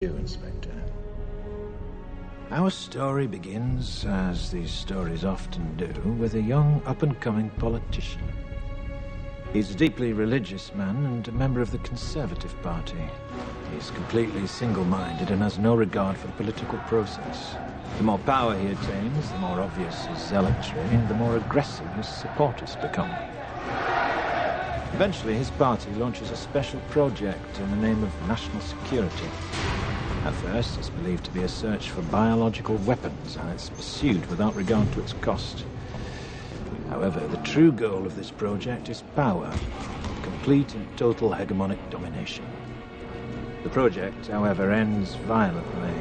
You, Inspector. Our story begins, as these stories often do, with a young, up-and-coming politician. He's a deeply religious man and a member of the Conservative Party. He's completely single-minded and has no regard for the political process. The more power he attains, the more obvious his zealotry, and the more aggressive his supporters become. Eventually, his party launches a special project in the name of national security. At first, it's believed to be a search for biological weapons, and it's pursued without regard to its cost. However, the true goal of this project is power, complete and total hegemonic domination. The project, however, ends violently.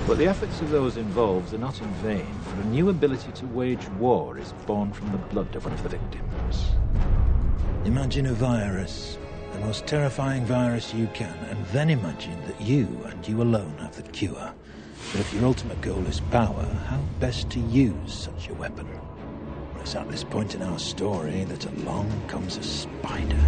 But the efforts of those involved are not in vain, for a new ability to wage war is born from the blood of one of the victims. Imagine a virus. The most terrifying virus you can, and then imagine that you and you alone have the cure. But if your ultimate goal is power, how best to use such a weapon? It's at this point in our story that along comes a spider.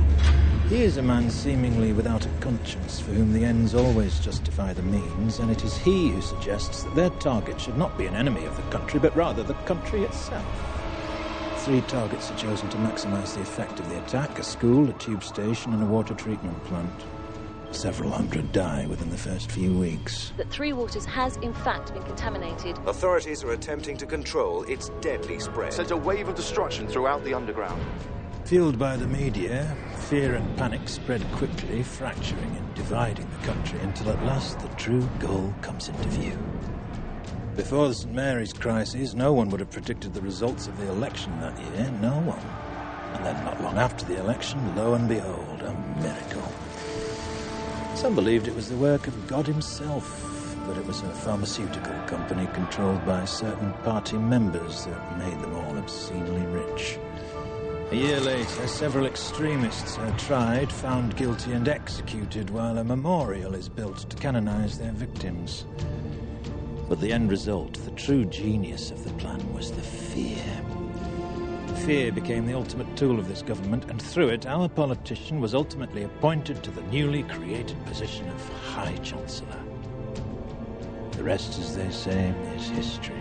He is a man seemingly without a conscience, for whom the ends always justify the means, and it is he who suggests that their target should not be an enemy of the country, but rather the country itself. 3 targets are chosen to maximize the effect of the attack: a school, a tube station, and a water treatment plant. Several hundred die within the first few weeks. That Three Waters has, in fact, been contaminated. Authorities are attempting to control its deadly spread. Sends a wave of destruction throughout the underground. Fueled by the media, fear and panic spread quickly, fracturing and dividing the country until at last the true goal comes into view. Before the St. Mary's crisis, no one would have predicted the results of the election that year. No one. And then not long after the election, lo and behold, a miracle. Some believed it was the work of God himself, but it was a pharmaceutical company controlled by certain party members that made them all obscenely rich. A year later, several extremists are tried, found guilty and executed, while a memorial is built to canonize their victims. But the end result, the true genius of the plan, was the fear. Fear became the ultimate tool of this government, and through it, our politician was ultimately appointed to the newly created position of High Chancellor. The rest, as they say, is history.